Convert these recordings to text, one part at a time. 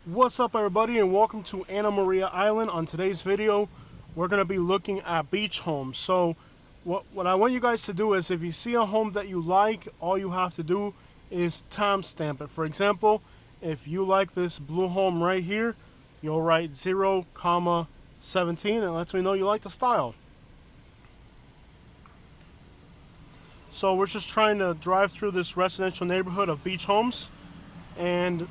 What's up, everybody, and welcome to Anna Maria Island. On today's video, we're going to be looking at beach homes. So what I want you guys to do is, if you see a home that you like, all you have to do is timestamp it. For example, if you like this blue home right here, you'll write 0,17, and it lets me know you like the style. So we're just trying to drive through this residential neighborhood of beach homes, and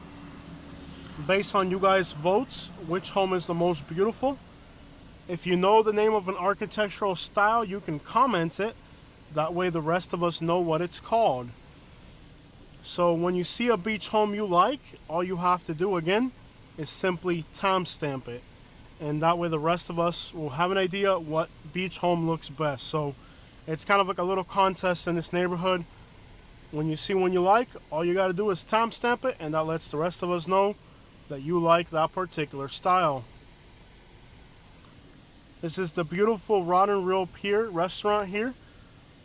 based on you guys' votes, which home is the most beautiful. If you know the name of an architectural style, you can comment it. That way the rest of us know what it's called. So when you see a beach home you like, all you have to do again is simply timestamp it. And that way the rest of us will have an idea what beach home looks best. So it's kind of like a little contest in this neighborhood. When you see one you like, all you got to do is timestamp it, and that lets the rest of us know that you like that particular style. This is the beautiful Rod and Reel Pier restaurant here.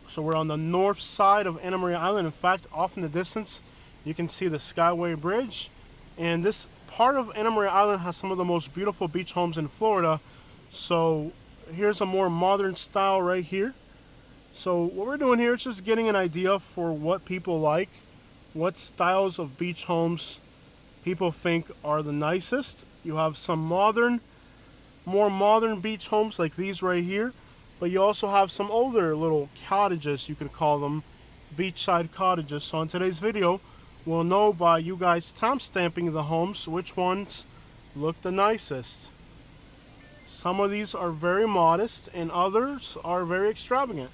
So we're on the north side of Anna Maria Island. In fact, off in the distance, you can see the Skyway Bridge. And this part of Anna Maria Island has some of the most beautiful beach homes in Florida. So here's a more modern style right here. So what we're doing here is just getting an idea for what people like, what styles of beach homes people think are the nicest. You have some more modern beach homes like these right here, but you also have some older little cottages, you could call them, beachside cottages. So in today's video, we'll know by you guys timestamping the homes which ones look the nicest. Some of these are very modest and others are very extravagant.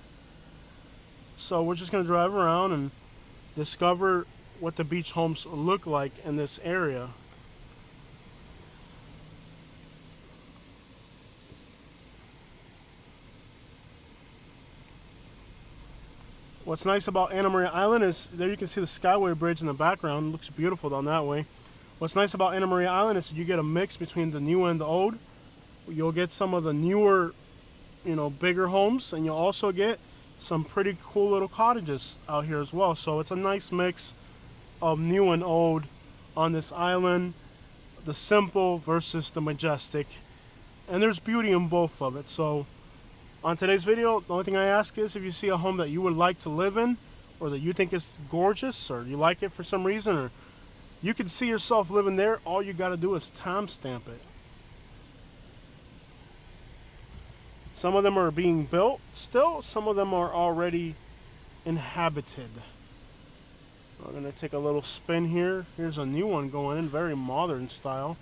So we're just going to drive around and discover what the beach homes look like in this area. What's nice about Anna Maria Island is there you can see the Skyway Bridge in the background. It looks beautiful down that way. What's nice about Anna Maria Island is you get a mix between the new and the old. You'll get some of the newer, bigger homes, and you'll also get some pretty cool little cottages out here as well. So it's a nice mix of new and old on this island, the simple versus the majestic, and there's beauty in both of it. So on today's video, the only thing I ask is if you see a home that you would like to live in, or that you think is gorgeous, or you like it for some reason, or you can see yourself living there, all you got to do is timestamp it. Some of them are being built still, some of them are already inhabited. We're going to take a little spin here. Here's a new one going in, very modern style.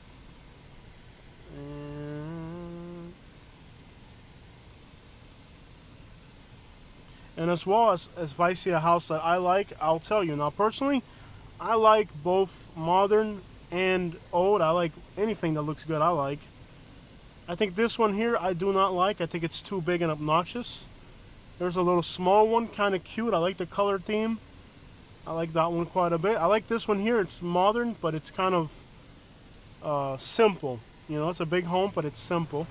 And as well as if I see a house that I like, I'll tell you. Now, personally, I like both modern and old. I like anything that looks good, I like. I think this one here I do not like. I think it's too big and obnoxious. There's a little small one, kind of cute. I like the color theme. I like that one quite a bit. I like this one here. It's modern, but it's kind of simple. It's a big home, but it's simple.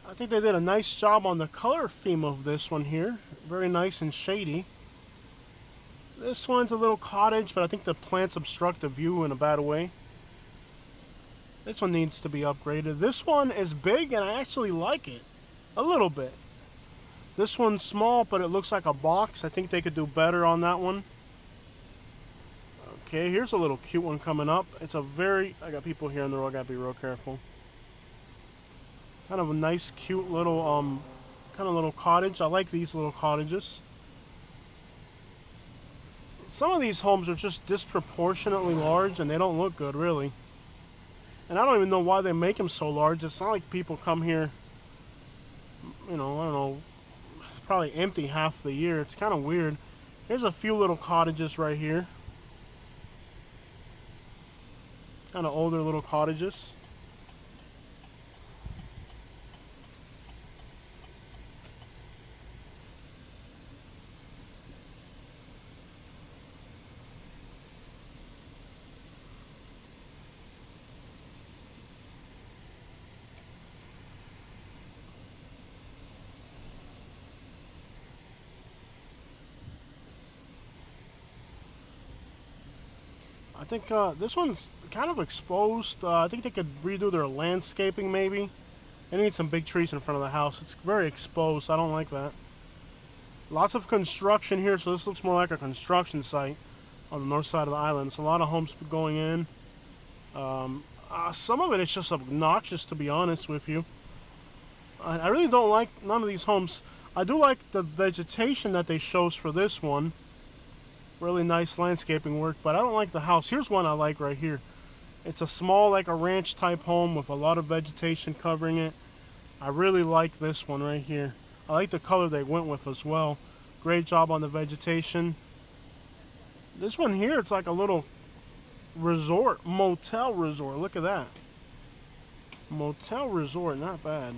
I think they did a nice job on the color theme of this one here. Very nice and shady. This one's a little cottage, but I think the plants obstruct the view in a bad way. This one needs to be upgraded. This one is big, and I actually like it. A little bit. This one's small, but it looks like a box. I think they could do better on that one. Okay, here's a little cute one coming up. It's a I got people here on the road, I gotta be real careful. Kind of a nice, cute little, little cottage. I like these little cottages. Some of these homes are just disproportionately large, and they don't look good, really. And I don't even know why they make them so large. It's not like people come here, I don't know, probably empty half the year. It's kind of weird. Here's a few little cottages right here. Kind of older little cottages. I think this one's kind of exposed. I think they could redo their landscaping maybe. They need some big trees in front of the house. It's very exposed. I don't like that. Lots of construction here, so this looks more like a construction site on the north side of the island. It's a lot of homes going in. Some of it is just obnoxious, to be honest with you. I really don't like none of these homes. I do like the vegetation that they shows for this one. Really nice landscaping work, but I don't like the house. Here's one I like right here. It's a small, like a ranch type home with a lot of vegetation covering it. I really like this one right here. I like the color they went with as well. Great job on the vegetation. This one here, it's like a little resort, motel resort. Look at that. Motel resort, not bad.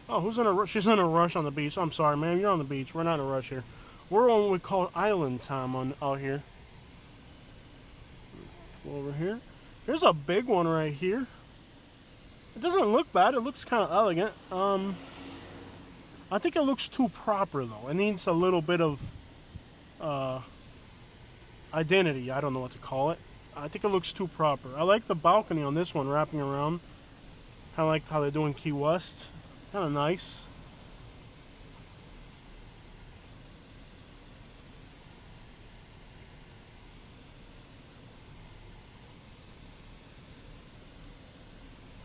Oh, who's in a rush? She's in a rush on the beach. I'm sorry, man. You're on the beach. We're not in a rush here. We're on what we call island time out here. Go over here. Here's a big one right here. It doesn't look bad. It looks kind of elegant. I think it looks too proper though. It needs a little bit of identity. I don't know what to call it. I think it looks too proper. I like the balcony on this one wrapping around. Kind of like how they do in Key West. Kind of nice.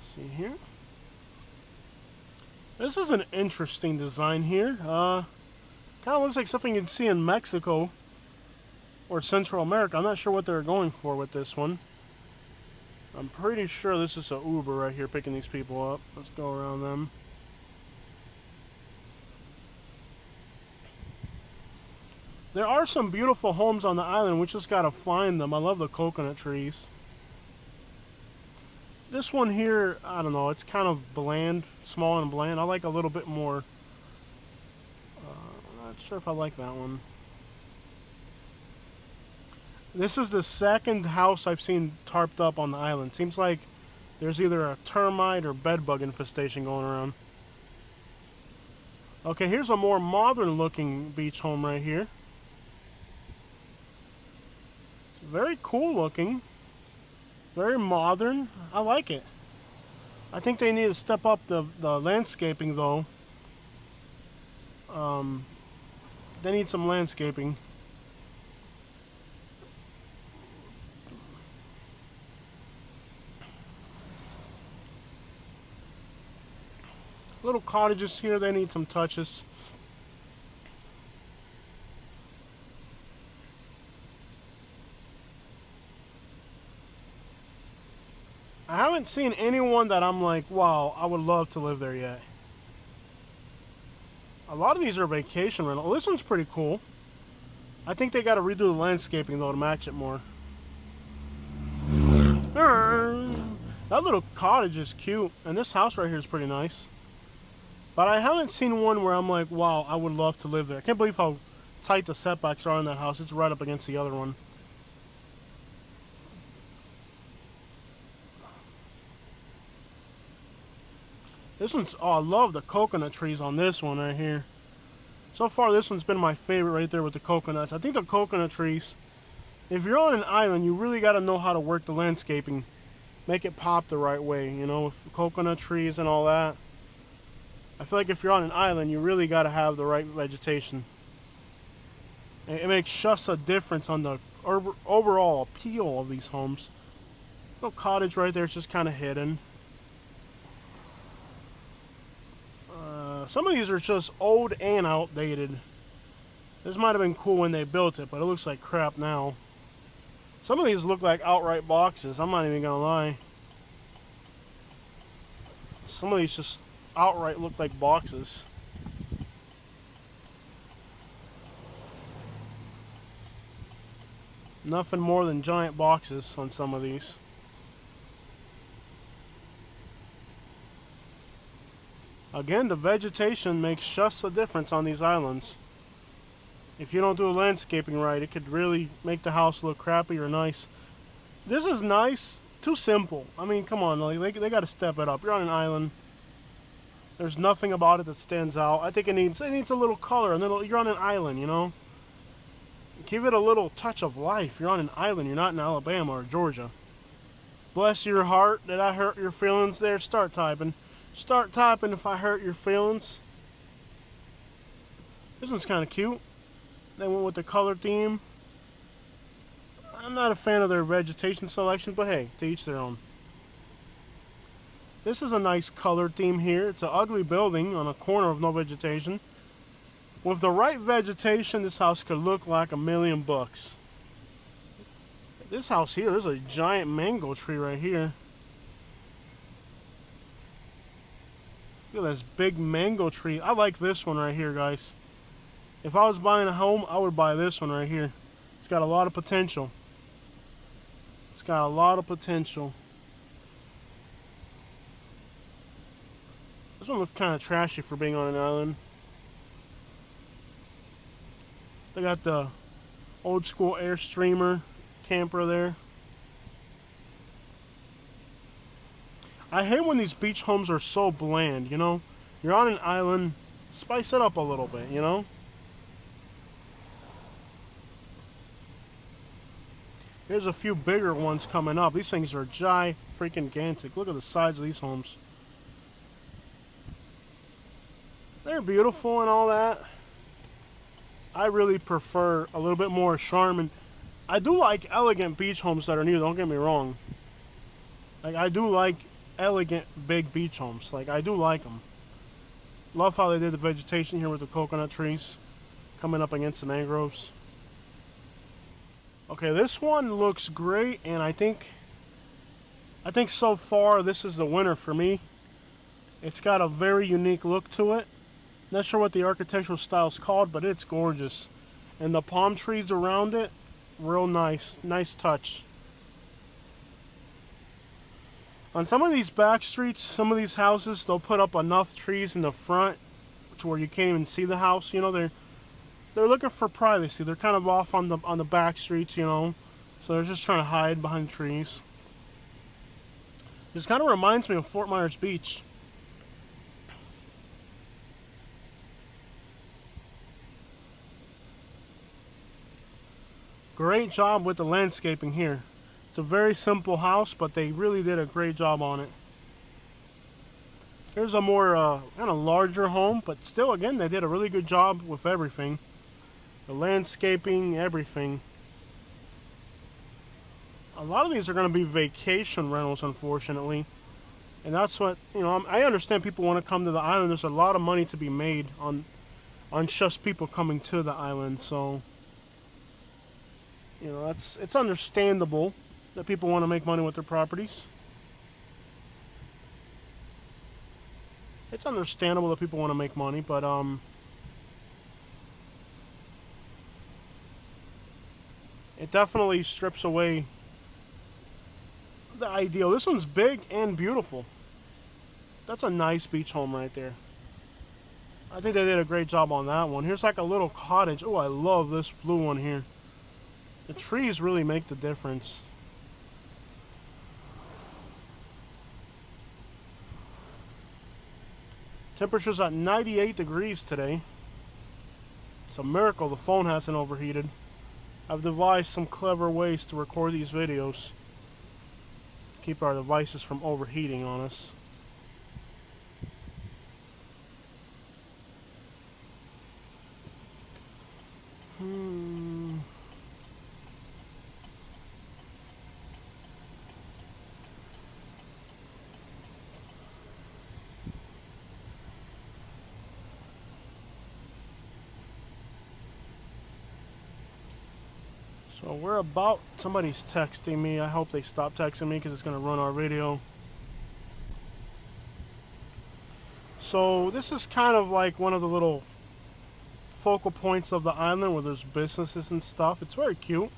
See here. This is an interesting design here. Kind of looks like something you'd see in Mexico or Central America. I'm not sure what they're going for with this one. I'm pretty sure this is an Uber right here picking these people up. Let's go around them. There are some beautiful homes on the island. We just gotta find them. I love the coconut trees. This one here, I don't know, it's kind of bland, small and bland. I like a little bit more. I'm not sure if I like that one. This is the second house I've seen tarped up on the island. Seems like there's either a termite or bedbug infestation going around. Okay, here's a more modern looking beach home right here. It's very cool looking. Very modern. I like it. I think they need to step up the landscaping though. They need some landscaping. Little cottages here, they need some touches. I haven't seen anyone that I'm like, wow, I would love to live there yet. A lot of these are vacation rental. Oh, this one's pretty cool. I think they got to redo the landscaping though to match it more. That little cottage is cute, and this house right here is pretty nice. But I haven't seen one where I'm like, wow, I would love to live there. I can't believe how tight the setbacks are in that house. It's right up against the other one. This one's, oh, I love the coconut trees on this one right here. So far, this one's been my favorite right there with the coconuts. I think the coconut trees, if you're on an island, you really got to know how to work the landscaping. Make it pop the right way, you know, with coconut trees and all that. I feel like if you're on an island, you really got to have the right vegetation. It makes just a difference on the overall appeal of these homes. Little cottage right there, it's just kind of hidden. Some of these are just old and outdated. This might have been cool when they built it, but it looks like crap now. Some of these look like outright boxes, I'm not even gonna lie. Some of these just outright look like boxes. Nothing more than giant boxes on some of these. Again, the vegetation makes just a difference on these islands. If you don't do landscaping right, it could really make the house look crappy or nice. This is nice, too simple. I mean, come on, they got to step it up. You're on an island. There's nothing about it that stands out. I think it needs a little color, and you're on an island, you know. Give it a little touch of life. You're on an island. You're not in Alabama or Georgia. Bless your heart. Did I hurt your feelings there? Start typing. Start typing if I hurt your feelings. This one's kind of cute. They went with the color theme. I'm not a fan of their vegetation selection, but hey, to each their own. This is a nice color theme here. It's an ugly building on a corner of no vegetation. With the right vegetation, this house could look like $1,000,000. This house here, there's a giant mango tree right here. Look at this big mango tree. I like this one right here, guys. If I was buying a home, I would buy this one right here. It's got a lot of potential. It's got a lot of potential. This one looks kind of trashy for being on an island. They got the old school Airstreamer camper there. I hate when these beach homes are so bland, you know? You're on an island, spice it up a little bit, you know? Here's a few bigger ones coming up. These things are freaking-gantic. Look at the size of these homes. They're beautiful and all that. I really prefer a little bit more charm, and I do like elegant beach homes that are new, don't get me wrong. Like, I do like elegant big beach homes. Like, I do like them. Love how they did the vegetation here with the coconut trees coming up against the mangroves. Okay, this one looks great, and I think so far this is the winner for me. It's got a very unique look to it. Not sure what the architectural style is called, but it's gorgeous. And the palm trees around it, real nice. Nice touch. On some of these back streets, some of these houses, they'll put up enough trees in the front to where you can't even see the house. You know, they're looking for privacy. They're kind of off on the back streets, you know. So they're just trying to hide behind trees. This kind of reminds me of Fort Myers Beach. Great job with the landscaping here. It's a very simple house, but they really did a great job on it. Here's a more kind of larger home, but still, again, they did a really good job with everything. The landscaping, everything. A lot of these are going to be vacation rentals, unfortunately. And that's what, you know, I understand people want to come to the island. There's a lot of money to be made on just people coming to the island, so... You know, it's understandable that people want to make money with their properties. It's understandable that people want to make money, but it definitely strips away the ideal. This one's big and beautiful. That's a nice beach home right there. I think they did a great job on that one. Here's like a little cottage. Oh, I love this blue one here. The trees really make the difference. Temperature's at 98 degrees today. It's a miracle the phone hasn't overheated. I've devised some clever ways to record these videos. Keep our devices from overheating on us. So we're about, somebody's texting me. I hope they stop texting me because it's going to run our video. So this is kind of like one of the little focal points of the island where there's businesses and stuff. It's very cute.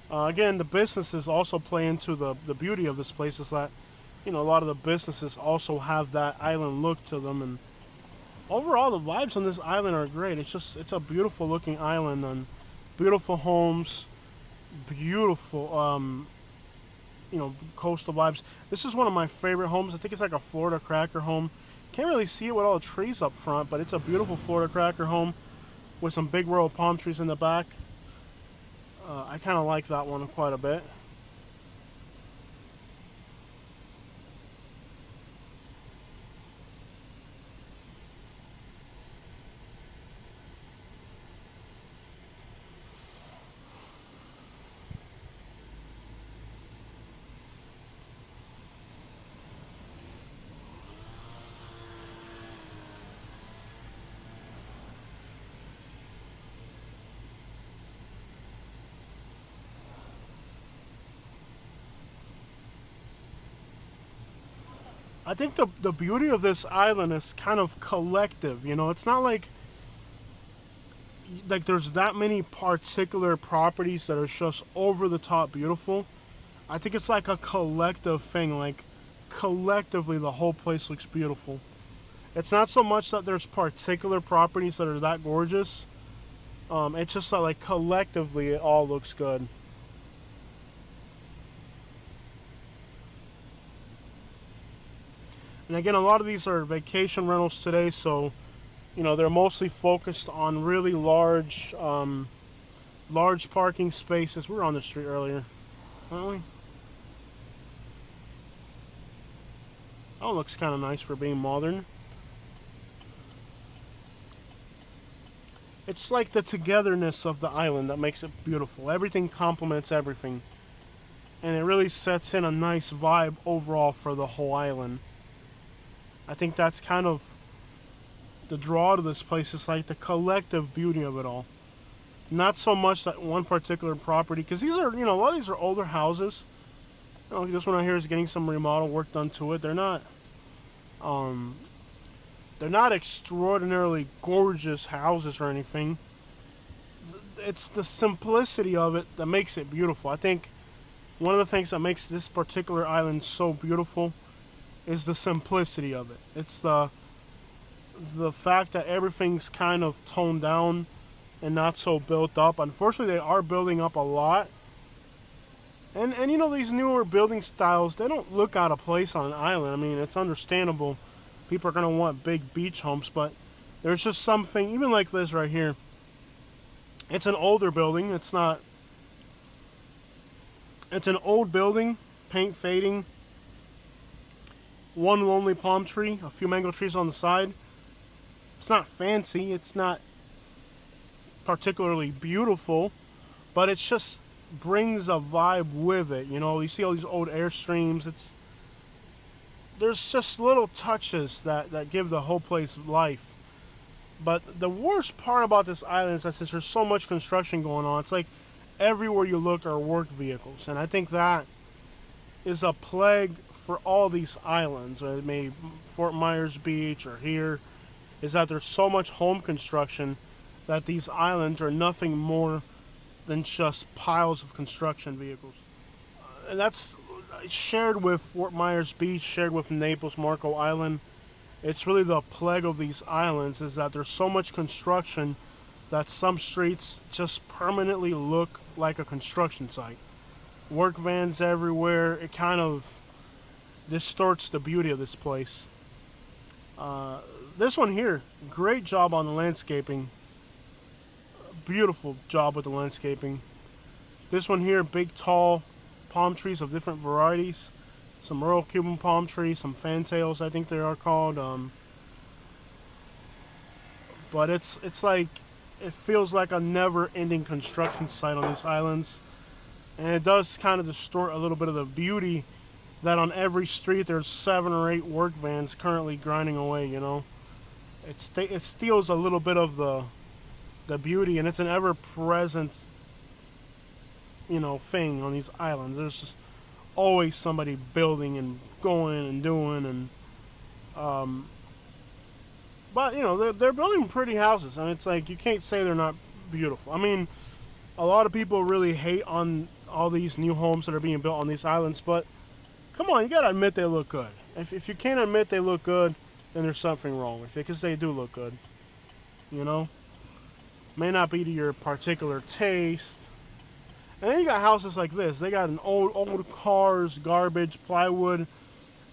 Again, the businesses also play into the beauty of this place. Is that, you know, a lot of the businesses also have that island look to them, and overall the vibes on this island are great. It's a beautiful looking island, and beautiful homes, beautiful you know, coastal vibes. This is one of my favorite homes. I think it's like a Florida cracker home. Can't really see it with all the trees up front, but it's a beautiful Florida cracker home with some big row of palm trees in the back. I kind of like that one quite a bit. I think the beauty of this island is kind of collective. You know, it's not like there's that many particular properties that are just over the top beautiful. I think it's like a collective thing. Like collectively, the whole place looks beautiful. It's not so much that there's particular properties that are that gorgeous. It's just that like collectively, it all looks good. And again, a lot of these are vacation rentals today, so you know they're mostly focused on really large parking spaces. We were on the street earlier, aren't we? Oh, looks kind of nice for being modern. It's like the togetherness of the island that makes it beautiful. Everything complements everything, and it really sets in a nice vibe overall for the whole island. I think that's kind of the draw to this place. Is like the collective beauty of it all. Not so much that one particular property, because these are, a lot of these are older houses. This one right here is getting some remodel work done to it. Um, they're not extraordinarily gorgeous houses or anything. It's the simplicity of it that makes it beautiful. I think one of the things that makes this particular island so beautiful is the simplicity of it. It's the fact that everything's kind of toned down and not so built up. Unfortunately, they are building up a lot. And these newer building styles, they don't look out of place on an island. I mean, it's understandable. People are going to want big beach homes, but there's just something, even like this right here. It's an older building. It's an old building, paint fading, one lonely palm tree, a few mango trees on the side. It's not fancy. It's not particularly beautiful, but it just brings a vibe with it. You see all these old airstreams. There's just little touches that give the whole place life. But the worst part about this island is that since there's so much construction going on, it's like everywhere you look are work vehicles, and I think that is a plague for all these islands, or maybe Fort Myers Beach or here, is that there's so much home construction that these islands are nothing more than just piles of construction vehicles. And that's shared with Fort Myers Beach, shared with Naples, Marco Island. It's really the plague of these islands is that there's so much construction that some streets just permanently look like a construction site. Work vans everywhere. It kind of distorts the beauty of this place. This one here, great job on the landscaping. Beautiful job with the landscaping. This one here, big tall palm trees of different varieties. Some Royal Cuban palm trees, some fantails I think they are called. But it's like, it feels like a never-ending construction site on these islands. And it does kind of distort a little bit of the beauty that on every street there's 7 or 8 work vans currently grinding away, It steals a little bit of the beauty, and it's an ever-present, thing on these islands. There's just always somebody building and going and doing, and but they're building pretty houses, and it's like you can't say they're not beautiful. I mean, a lot of people really hate on all these new homes that are being built on these islands, but come on, you gotta admit they look good. If you can't admit they look good, then there's something wrong with it, because they do look good. May not be to your particular taste. And then you got houses like this. They got an old cars, garbage, plywood.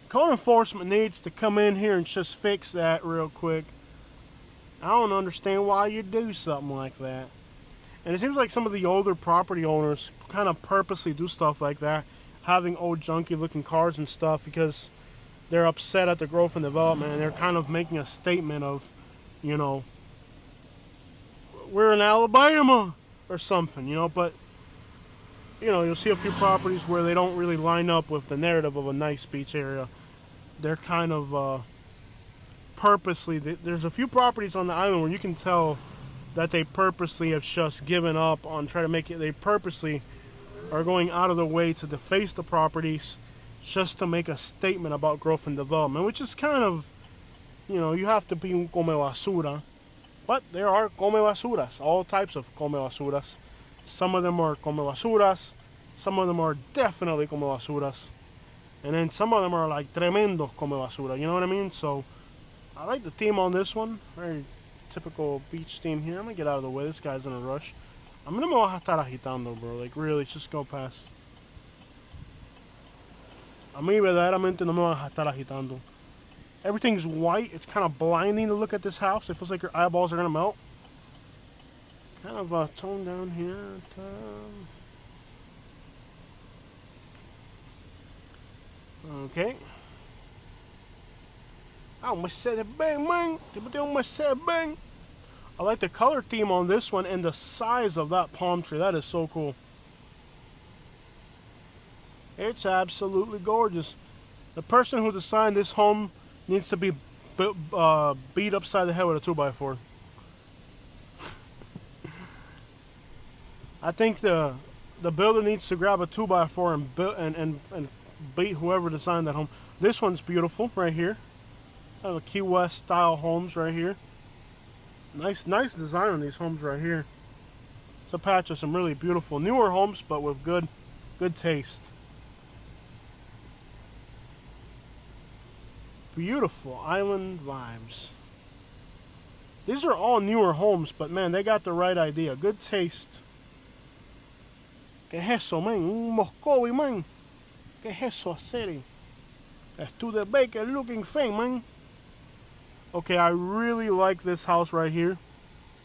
Code enforcement needs to come in here and just fix that real quick. I don't understand why you do something like that. And it seems like some of the older property owners kind of purposely do stuff like that, having old junky looking cars and stuff because they're upset at the growth and development, and they're kind of making a statement of, you know, we're in Alabama or something, you know. But you know, you'll see a few properties where they don't really line up with the narrative of a nice beach area. They're kind of purposely, there's a few properties on the island where you can tell that they purposely have just given up on trying to make it. They purposely are going out of their way to deface the properties just to make a statement about growth and development, which is kind of, you know, you have to be un come basura. But there are come basuras, all types of come basuras. Some of them are come basuras, some of them are definitely come basuras, and then some of them are like tremendo come basura, you know what I mean? So I like the theme on this one, very typical beach theme here. I'm gonna get out of the way, this guy's in a rush. I'm gonna me estar agitando, bro, like really, just go past. A mí verdaderamente no me van a estar agitando. Everything's white. It's kind of blinding to look at this house. It feels like your eyeballs are going to melt. Kind of tone down here. Okay. Oh, Mercedes Benz, man. Mercedes Benz. I like the color theme on this one and the size of that palm tree. That is so cool. It's absolutely gorgeous. The person who designed this home needs to be beat upside the head with a 2x4. I think the builder needs to grab a 2x4 and beat whoever designed that home. This one's beautiful right here. Kind of a Key West style homes right here. Nice design on these homes right here. It's a patch of some really beautiful newer homes, but with good taste. Beautiful island vibes. These are all newer homes, but man, they got the right idea. Good taste. ¿Qué es eso, man? Un Moscovi, man. ¿Qué es eso, city? Studebaker looking thing, man. Okay, I really like this house right here.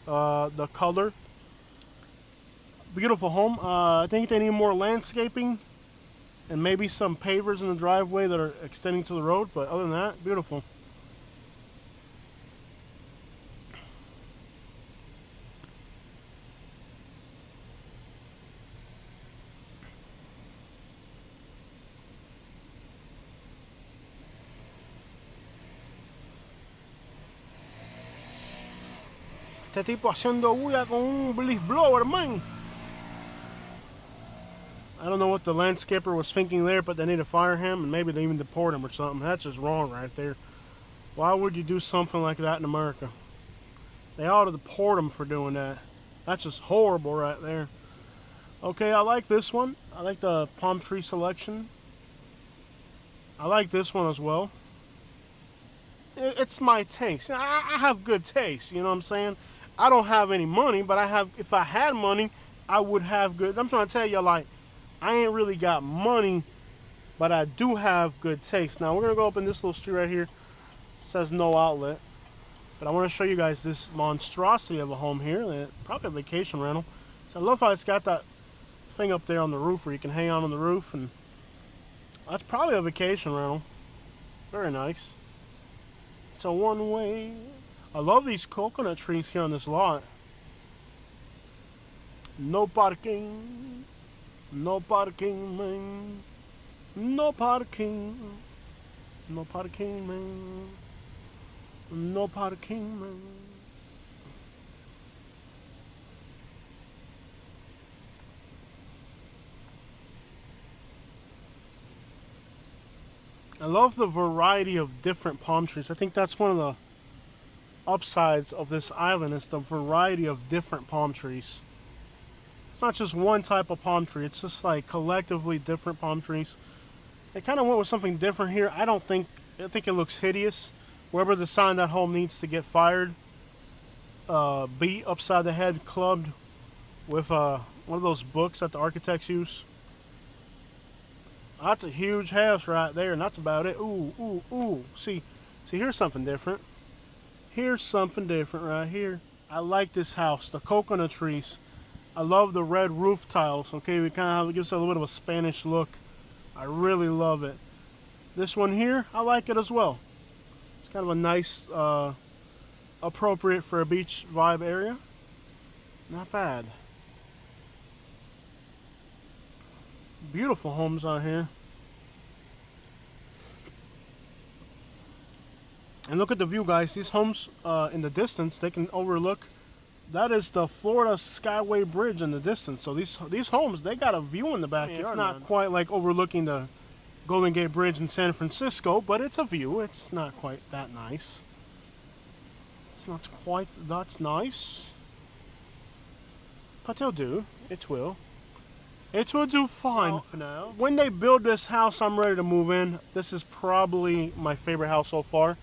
The color. Beautiful home. I think they need more landscaping. And maybe some pavers in the driveway that are extending to the road, but other than that, beautiful. Este tipo haciendo bulla con un leaf blower, man. I don't know what the landscaper was thinking there, but they need to fire him, and maybe they even deport him or something. That's just wrong right there. Why would you do something like that in America? They ought to deport him for doing that. That's just horrible right there. Okay, I like this one. I like the palm tree selection. I like this one as well. It's my taste. I have good taste, you know what I'm saying? I don't have any money, but if I had money, I would have good. I'm trying to tell you, like, I ain't really got money, but I do have good taste. Now, we're going to go up in this little street right here. It says no outlet. But I want to show you guys this monstrosity of a home here. Probably a vacation rental. So I love how it's got that thing up there on the roof where you can hang out on the roof. And that's probably a vacation rental. Very nice. It's a one-way. I love these coconut trees here on this lot. No parking. No parking, man. No parking. No parking, man. No parking, man. I love the variety of different palm trees. I think that's one of the upsides of this island is the variety of different palm trees. It's not just one type of palm tree. It's just like collectively different palm trees. They kind of went with something different here. I think it looks hideous. Whoever designed that home needs to get fired. Beat upside the head, clubbed with one of those books that the architects use. That's a huge house right there, and that's about it. Ooh, ooh, ooh. See, here's something different. Here's something different right here. I like this house. The coconut trees. I love the red roof tiles. Okay, we kind of gives it a little bit of a Spanish look. I really love it. This one here, I like it as well. It's kind of a nice, appropriate for a beach vibe area. Not bad. Beautiful homes on here. And look at the view, guys. These homes in the distance, they can overlook. That is the Florida Skyway Bridge in the distance. So these homes, they got a view in the backyard. It's not quite like overlooking the Golden Gate Bridge in San Francisco, but it's a view. It's not quite that nice. It's not quite that nice. But it'll do. It will. It will do fine for now. When they build this house, I'm ready to move in. This is probably my favorite house so far.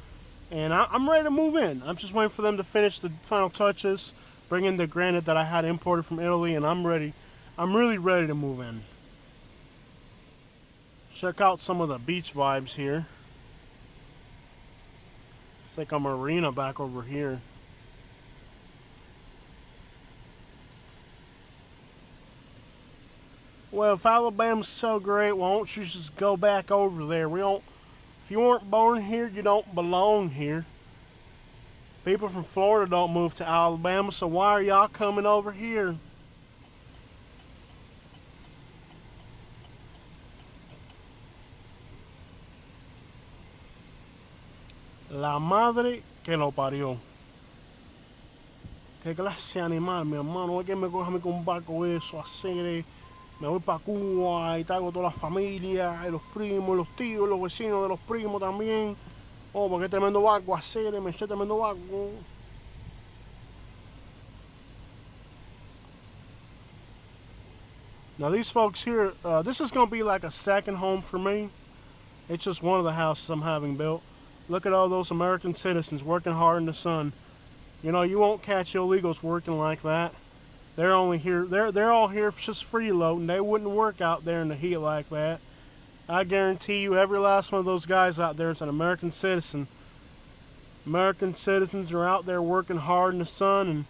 And I'm ready to move in. I'm just waiting for them to finish the final touches, bring in the granite that I had imported from Italy, and I'm ready. I'm really ready to move in. Check out some of the beach vibes here. It's like a marina back over here. Well, if Alabama's so great, why don't you just go back over there? If you weren't born here, you don't belong here. People from Florida don't move to Alabama, so why are y'all coming over here? La madre que lo parió. Qué clase animal, mi hermano. Es que me coja con un barco eso, hacer. Me voy para Cuba y traigo toda la familia, y los primos, los tíos, los vecinos de los primos también. Oh, porque tremendo barco hacer, me eché tremendo barco. Now these folks here, this is going to be like a second home for me. It's just one of the houses I'm having built. Look at all those American citizens working hard in the sun. You know, you won't catch illegals working like that. They're only here. They're all here just freeloading. They wouldn't work out there in the heat like that. I guarantee you, every last one of those guys out there is an American citizen. American citizens are out there working hard in the sun,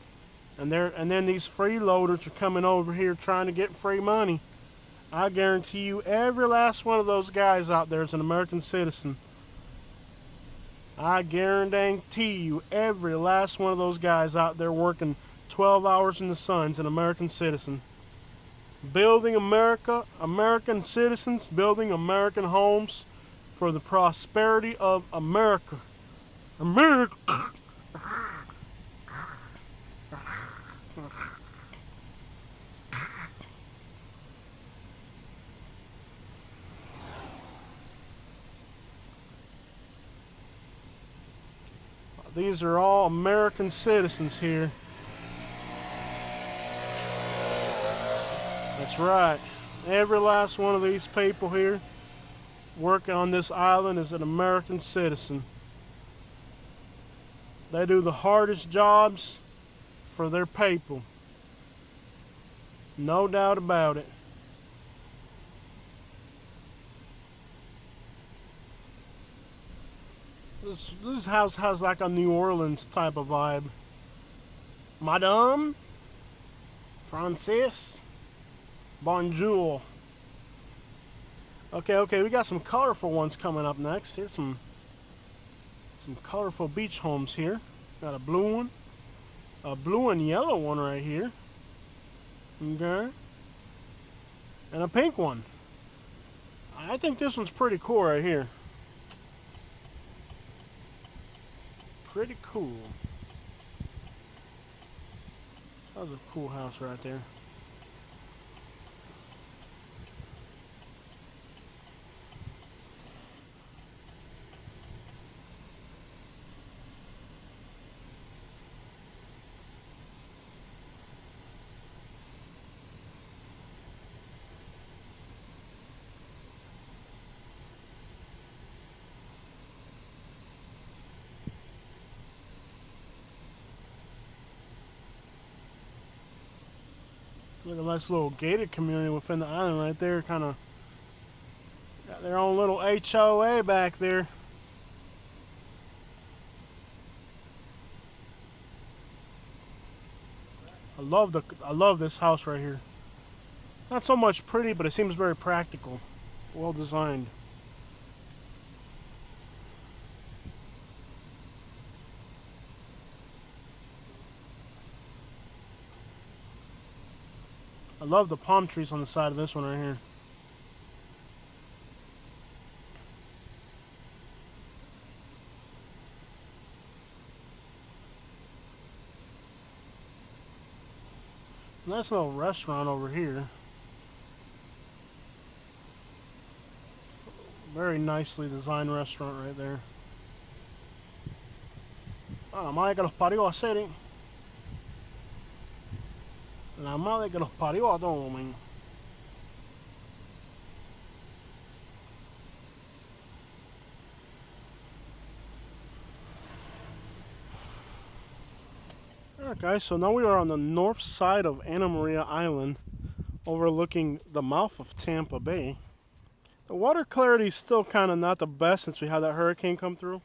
and then these freeloaders are coming over here trying to get free money. I guarantee you, every last one of those guys out there is an American citizen. I guarantee you, every last one of those guys out there working 12 hours in the sun is an American citizen. Building America, American citizens, building American homes for the prosperity of America. America. These are all American citizens here. That's right. Every last one of these people here working on this island is an American citizen. They do the hardest jobs for their people. No doubt about it. This house has like a New Orleans type of vibe. Madame, Francis, bonjour. Okay, we got some colorful ones coming up next. Here's some colorful beach homes here. Got a blue one, a blue and yellow one right here. Okay, and a pink one. I think this one's pretty cool right here. Pretty cool. That was a cool house right there. Look at a nice little gated community within the island right there. Kind of got their own little HOA back there. I love this house right here. Not so much pretty, but it seems very practical. Well designed. I love the palm trees on the side of this one right here. Nice little restaurant over here. Very nicely designed restaurant right there. Ah, la madre que los parió a hacer, eh. La madre que los parió a todos, man. Alright guys, so now we are on the north side of Anna Maria Island, overlooking the mouth of Tampa Bay. The water clarity is still kind of not the best since we had that hurricane come through.